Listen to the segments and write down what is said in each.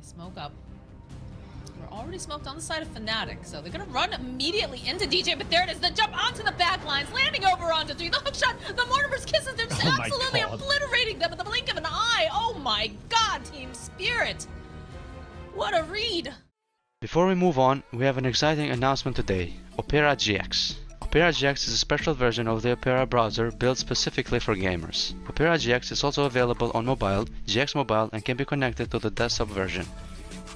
They smoke up. We're already smoked on the side of Fnatic, so they're gonna run immediately into DJ, but there it is, the jump onto the back lines, landing over onto 3, the hookshot, the Mortimer's kisses, they're just absolutely obliterating them in the blink of an eye. Oh my god, Team Spirit. What a read. Before we move on, we have an exciting announcement today. Opera GX. Opera GX is a special version of the Opera browser built specifically for gamers. Opera GX is also available on mobile, GX Mobile, and can be connected to the desktop version.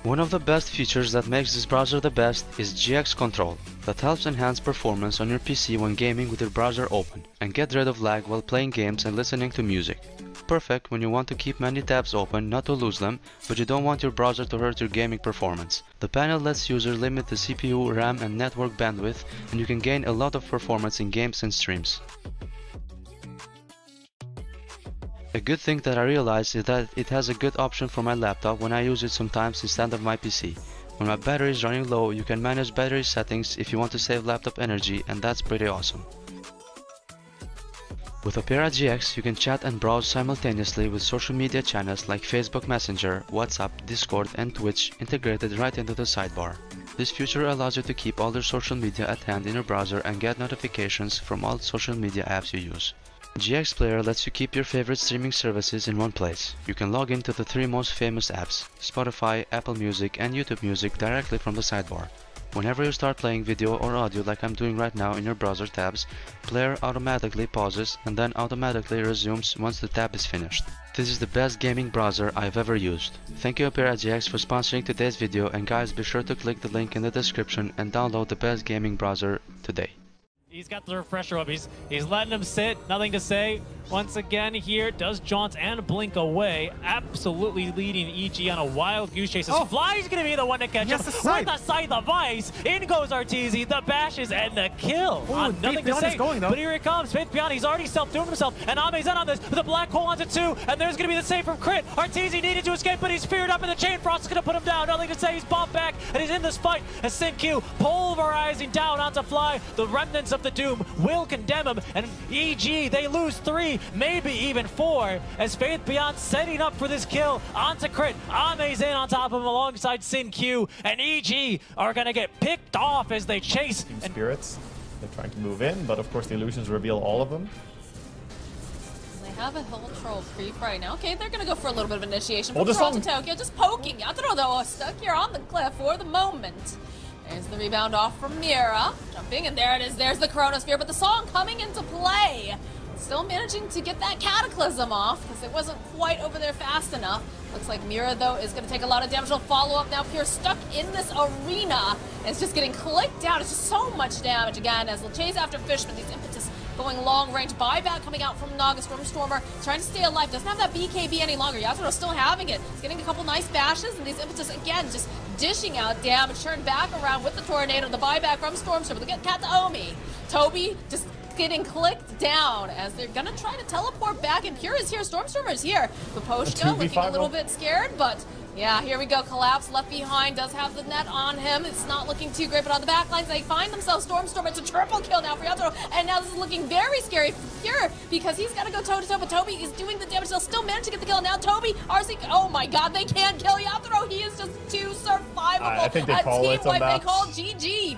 One of the best features that makes this browser the best is GX Control, that helps enhance performance on your PC when gaming with your browser open, and get rid of lag while playing games and listening to music. Perfect when you want to keep many tabs open, not to lose them, but you don't want your browser to hurt your gaming performance. The panel lets users limit the CPU, RAM, and network bandwidth, and you can gain a lot of performance in games and streams. A good thing that I realized is that it has a good option for my laptop when I use it sometimes instead of my PC. When my battery is running low, you can manage battery settings if you want to save laptop energy, and that's pretty awesome. With Opera GX, you can chat and browse simultaneously with social media channels like Facebook Messenger, WhatsApp, Discord, and Twitch integrated right into the sidebar. This feature allows you to keep all your social media at hand in your browser and get notifications from all social media apps you use. GX Player lets you keep your favorite streaming services in one place. You can log into the 3 most famous apps, Spotify, Apple Music, and YouTube Music directly from the sidebar. Whenever you start playing video or audio like I'm doing right now in your browser tabs, Player automatically pauses and then automatically resumes once the tab is finished. This is the best gaming browser I've ever used. Thank you Opera GX for sponsoring today's video, and guys, be sure to click the link in the description and download the best gaming browser today. He's got the refresher up. He's letting him sit. Nothing to say. Once again here, does jaunt and blink away. Absolutely leading EG on a wild goose chase. Fly's going to be the one to catch him. Right the side of the vice. In goes Arteezy. The bashes and the kill. Nothing to say. But here it comes. Faith Beyond. He's already self-doomed himself. And Ame's in on this. The black hole onto 2. And there's going to be the save from Crit. Arteezy needed to escape, but he's feared up in the chain. Frost is going to put him down. Nothing to say. He's bombed back. And he's in this fight as SinQ pulverizing down onto Fly. The remnants of the Doom will condemn him. And EG, they lose 3. Maybe even 4, as Faith Beyond setting up for this kill onto Crit. Ame's in on top of him alongside SinQ, and EG are going to get picked off as they chase. Team Spirits, they're trying to move in, but of course the illusions reveal all of them. They have a whole troll creep right now. Okay, they're going to go for a little bit of initiation. But Tokyo just poking. Yatoro though stuck here on the cliff for the moment. There's the rebound off from Mira, jumping, and there it is. There's the Chronosphere, but the song coming into play. Still managing to get that Cataclysm off because it wasn't quite over there fast enough. Looks like Mira, though, is going to take a lot of damage. She'll follow up now. Pierce stuck in this arena. It's just getting clicked out. It's just so much damage again as they'll chase after Fishman. These impetus going long range. Buyback coming out from Naga. Stormstormer trying to stay alive. Doesn't have that BKB any longer. Yasuo still having it. He's getting a couple nice bashes, and these impetus again just dishing out damage. Turn back around with the tornado. The buyback from Stormstormer. They get Kataomi. Toby just getting clicked down as they're gonna try to teleport back, and Pure is here, Stormstormer is here. Poposhka looking a little bit scared, but yeah, here we go. Collapse left behind, does have the net on him. It's not looking too great, but on the back lines they find themselves Stormstormer. It's a triple kill now for Yatoro, and now this is looking very scary for Pure because he's got to go toe to toe, but Toby is doing the damage. They'll still manage to get the kill. Now Toby, RC, oh my god, they can't kill Yatoro. He is just too survivable. I think they call it on that. They call GG.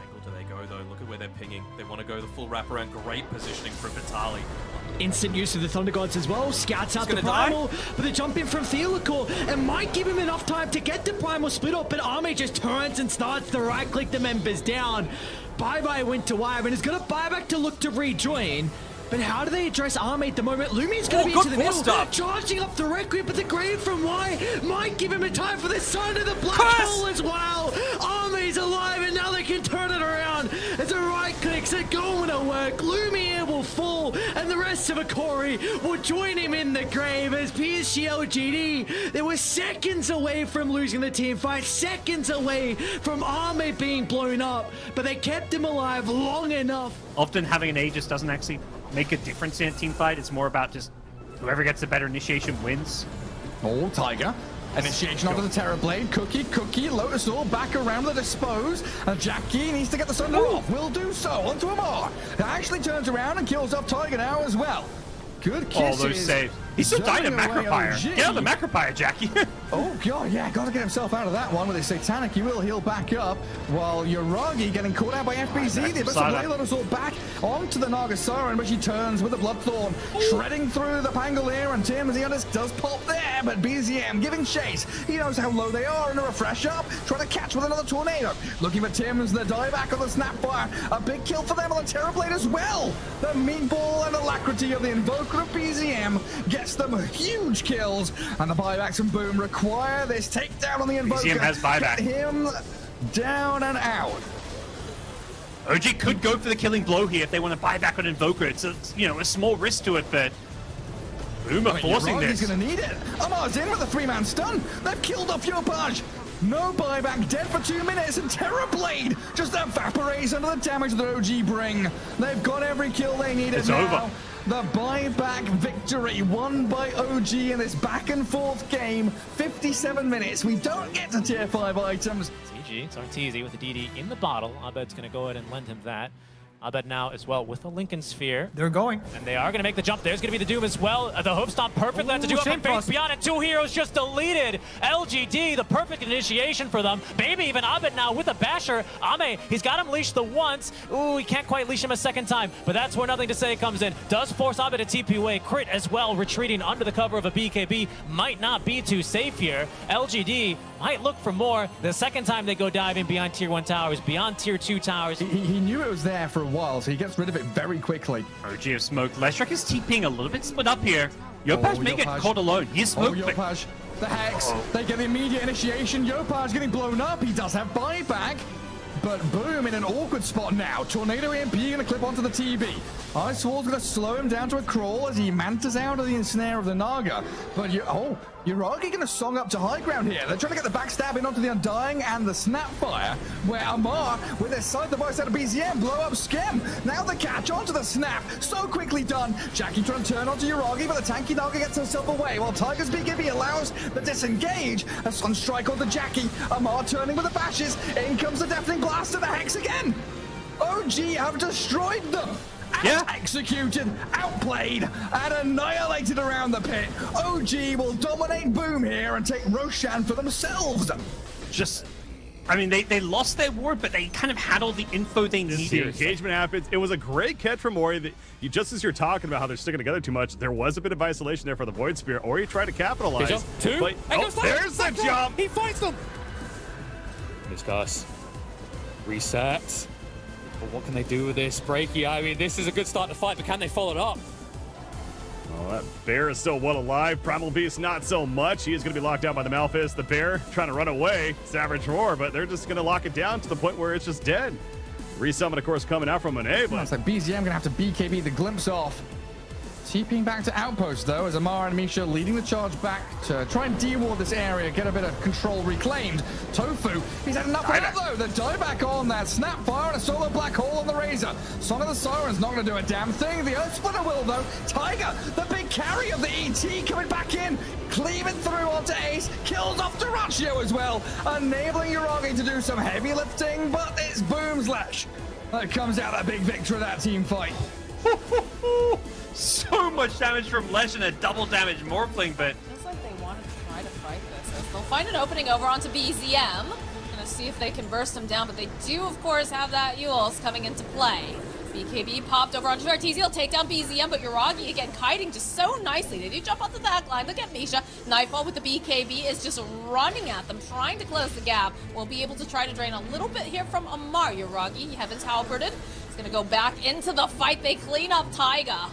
Look at where they're pinging. They want to go the full wraparound. Great positioning from Vitali. Instant use of the Thunder Gods as well. Scouts out the Primal, but they jump in from Theolicore and might give him enough time to get the Primal split up, but Ame just turns and starts to right-click the members down. Bye-bye went to Wire and is going to buy back to look to rejoin. But how do they address Ame at the moment? Lumi's going to be into the middle, charging up the Requiem, but the Grave from Y might give him a time for the Sun of the Black Hole as well. Ame's alive, and now they can turn it around. As a right clicks are going to work. Lumiere will fall, and the rest of Akori will join him in the grave as PSG LGD. They were seconds away from losing the team fight, seconds away from Ame being blown up, but they kept him alive long enough. Often having an Aegis doesn't actually make a difference in a team fight. It's more about just whoever gets the better initiation wins. Oh, Tiger. Initiation onto the Terrorblade. Cookie, Lotus Orb back around the Dispose. And Jackie needs to get the Sunder off. Will do so. Onto Amar. Actually turns around and kills off Tiger now as well. Good kisses. All those saves. He's still dying to Macropire. Get out of the Macropire, Jackie. Oh, God, yeah, got to get himself out of that one with his Satanic. He will heal back up, while Yuragi getting caught out by FBZ. The Abyssal Blade let us all back onto the Naga Siren, but she turns with the Bloodthorn, shredding through the Pangolier, and Tim Zionis does pop there, but BZM giving chase. He knows how low they are, and a refresh up, trying to catch with another Tornado. Looking for Tim's, the dieback on the Snapfire. A big kill for them on the Terrorblade as well. The Meatball and Alacrity of the Invoker of BZM gets them huge kills, and the buybacks from Boom require this takedown on the Invoker. BZM has buyback. Get him down and out. OG could go for the killing blow here if they want to buy back on Invoker. It's a, you know, a small risk to it, but Boom are forcing this. He's going to need it. Amar's in with a 3-man stun. They've killed off Yopaj. No buyback, dead for 2 minutes, and Terrorblade just evaporates under the damage that OG bring. They've got every kill they needed. It's now over. The buyback victory won by OG in this back and forth game. 57 minutes. We don't get to tier 5 items. CG, it's Arteezy with the DD in the bottle. Abed's going to go ahead and lend him that. Abed now as well with the Lincoln Sphere. They're going. And they are going to make the jump. There's going to be the Doom as well. The Hope Stomp perfectly have to do it from Faith Beyond it. 2 heroes just deleted. LGD, the perfect initiation for them. Maybe even Abed now with a Basher. Ame, he's got him leashed the once. Ooh, he can't quite leash him a second time. But that's where Nothing to Say comes in. Does force Abed to TP away. Crit as well, retreating under the cover of a BKB. Might not be too safe here. LGD might look for more. The second time they go diving behind tier 1 towers, beyond tier 2 towers. He knew it was there for a while, so he gets rid of it very quickly. OG have smoked. Leshrac is TPing a little bit split up here. Yopaj may get caught alone. He's smoked. Yopaj, the Hex. They get the immediate initiation. Yopaj getting blown up. He does have buyback. But Boom in an awkward spot now. Tornado EMP going to clip onto the TB. Ice Wall's going to slow him down to a crawl as he mantas out of the ensnare of the Naga. But Yuragi going to song up to high ground here. They're trying to get the backstabbing onto the Undying and the Snapfire, where Amar, with his side device out of BZM, blow up Skem. Now the catch onto the Snap. So quickly done. Jackie trying to turn onto Yuragi, but the tanky Naga gets himself away, while Tiger's BKB allows the disengage. A Sunstrike onto Jackie. Amar turning with the bashes. In comes the Deafening Blast to the Hex again. OG have destroyed them. Executed, outplayed, and annihilated around the pit. OG will dominate Boom here and take Roshan for themselves. I mean, they lost their ward, but they kind of had all the info they needed. The engagement happens. It was a great catch from Ori. Just as you're talking about how they're sticking together too much, there was a bit of isolation there for the Void Spear. Ori tried to capitalize. Two. There's the jump. He fights them. Discuss. Reset. But what can they do with this? Breaky, I mean, this is a good start to fight, but can they follow it up? Oh, that bear is still well alive. Primal Beast, not so much. He is going to be locked down by the Malphus. The bear trying to run away. Savage Roar, but they're just going to lock it down to the point where it's just dead. Resummon, of course, coming out from Monet, but... It's like BZM going to have to BKB the glimpse off. TPing back to Outpost, though, as Amar and Misha leading the charge back to try and de-ward this area, get a bit of control reclaimed. Tofu, he's had enough of that, though. The dieback on that Snapfire and a solo black hole on the Razor. Song of the Siren's not going to do a damn thing. The Earth Splitter will, though. Tiger, the big carry of the ET, coming back in, cleaving through onto Ace, kills off Duraccio as well, enabling Yuragi to do some heavy lifting, but it's Boom's Lash that comes out that big victory of that team fight. So much damage from Lesh and a double damage Morphling, but... Feels like they want to try to fight this. They'll find an opening over onto BZM. Gonna see if they can burst him down, but they do, of course, have that Yules coming into play. BKB popped over onto Arteezy. He'll take down BZM, but Yuragi, again, kiting just so nicely. They do jump off the back line. Look at Misha. Nightfall with the BKB is just running at them, trying to close the gap. We'll be able to try to drain a little bit here from Amar. Yuragi, Heaven's Halberded. He's gonna go back into the fight. They clean up Taiga.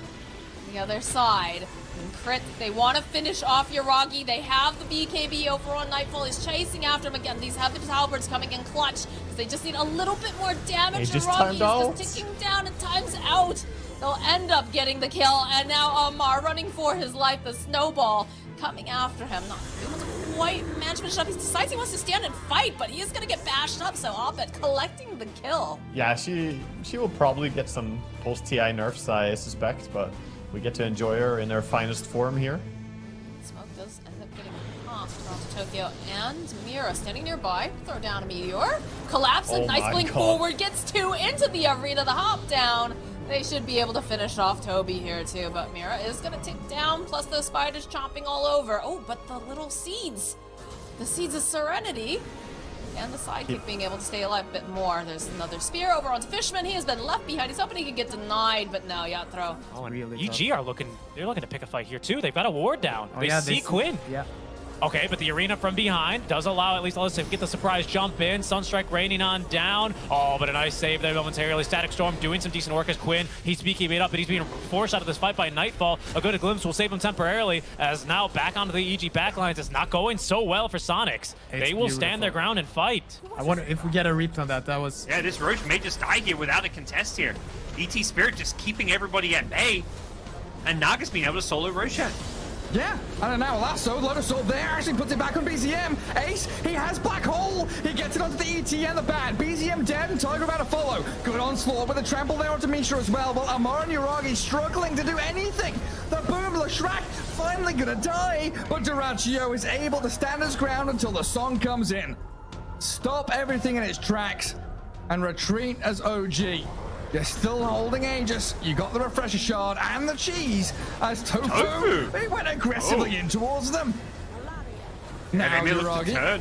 The other side. And Crit, they want to finish off Yuragi. They have the BKB over on Nightfall. He's chasing after him again. These Heaven's Halberds coming in clutch. They just need a little bit more damage. Yuragi is just ticking down and time's out. They'll end up getting the kill. And now Amar running for his life. The Snowball coming after him. Not able to quite manage to finish up. He decides he wants to stand and fight, but he is going to get bashed up. So Abed collecting the kill. Yeah, she will probably get some post-TI nerfs, I suspect, but we get to enjoy her in her finest form here. Smoke does end up getting popped across Tokyo, and Mira standing nearby. Throw down a meteor. Collapsing, nice blink forward, gets 2 into the arena, the hop down. They should be able to finish off Toby here too, but Mira is going to tick down, plus those spiders chomping all over. Oh, but the little seeds the Seeds of Serenity. And the sidekick being able to stay alive a bit more. There's another spear over onto Fishman. He has been left behind. He's hoping he can get denied, but no, Yatro. Oh, and Really EG are looking to pick a fight here too. They've got a ward down. Oh, they yeah, see Quinn. Yeah. Okay, but the arena from behind does allow at least Alyssa to get the surprise jump in. Sunstrike raining on down. Oh, but a nice save there momentarily. Static Storm doing some decent work as Quinn. He's beaking it up, but he's being forced out of this fight by Nightfall. A good glimpse will save him temporarily, as now back onto the EG backlines. It's not going so well for Sonics. They will stand their ground and fight. I wonder if we get a replay on that. That was... Yeah, this Roche may just die here without a contest here. ET Spirit just keeping everybody at bay. And Naga's being able to solo Roshan. Yeah, and now Lasso, Lotus Sword there, actually puts it back on BZM. Ace, he has Black Hole. He gets it onto the ET and the Bat. BZM dead and Tiger about to follow. Good onslaught with a trample there onto Misha as well. But Amar and Yuragi struggling to do anything. The Boom Lashrak finally gonna die, but Duraccio is able to stand his ground until the song comes in. Stop everything in its tracks and retreat as OG. You're still holding Aegis. You got the Refresher Shard and the cheese as Tofu. They went aggressively in towards them. Now Yuragi.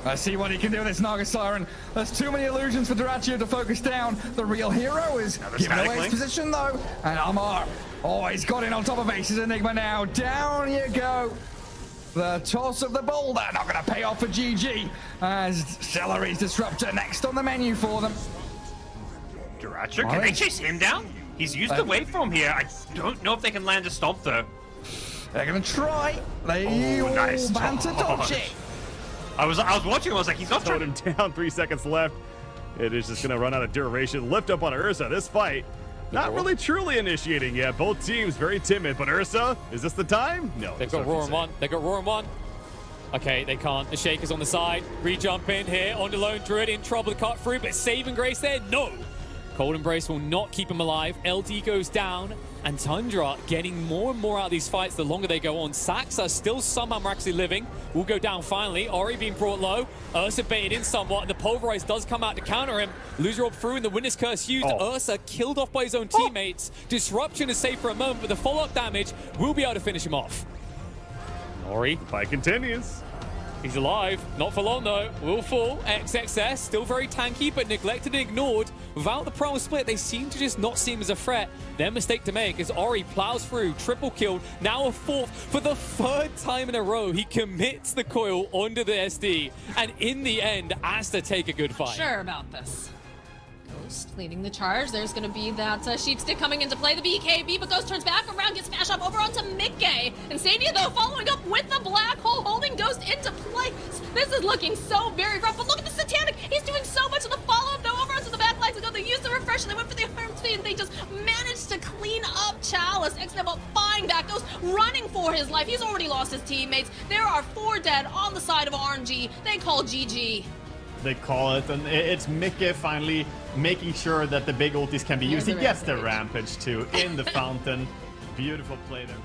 Let's see what he can do with this Naga Siren. There's too many illusions for Duraccio to focus down. The real hero is giving away his position though. And Amar, oh, he's got in on top of Ace's Enigma now. Down you go. The toss of the boulder, not gonna pay off for GG. As Celery's Disruptor next on the menu for them. Duraccio, can they chase him down? He's used the waveform here. I don't know if they can land a stomp though. They're gonna try. They all nice van to dodge it. I was watching. I was like, he's not Throwed him down. 3 seconds left. It is just gonna run out of duration. Lift up on Ursa. This fight, not really truly initiating yet. Both teams very timid. But Ursa, is this the time? No. They've got Roar in one. They've got Roar in one. Okay, they can't. The Shaker's on the side. Re-jump in here. On the Lone Druid in trouble to cut through, but saving grace there. No. Cold Embrace will not keep him alive. LD goes down, and Tundra getting more and more out of these fights the longer they go on. Saxa still somehow miraculously living. Will go down finally. Ori being brought low. Ursa baited in somewhat, and the Pulverize does come out to counter him. Loser Orb through, and the Witness Curse used. Ursa killed off by his own teammates. Disruption is safe for a moment, but the follow-up damage will be able to finish him off. Ori. The fight continues. He's alive. Not for long, though. Will fall. XXS, still very tanky, but neglected and ignored. Without the primal split, they seem to just not see him as a threat. Their mistake to make as Ori plows through. Triple killed. Now a fourth. For the third time in a row, he commits the coil onto the SD. And in the end, has to take a good fight. Sure about this. Ghost leading the charge. There's going to be that Sheepstick coming into play. The BKB, but Ghost turns back around, gets smashed up over onto Mickey. And Sadia, though, following up with the Black Hole, holding Ghost into place. This is looking so very rough, but look at the Satanic. He's doing so much of the follow-up, though, over onto the back lines. They used the refresh, and they went for the arm speed, and they just managed to clean up Chalice. X-Nebot buying back. Ghost running for his life. He's already lost his teammates. There are 4 dead on the side of RNG. They call GG. They call it, and it's Mickey finally making sure that the big ultis can be used. He gets the Rampage too in the fountain. Beautiful play there.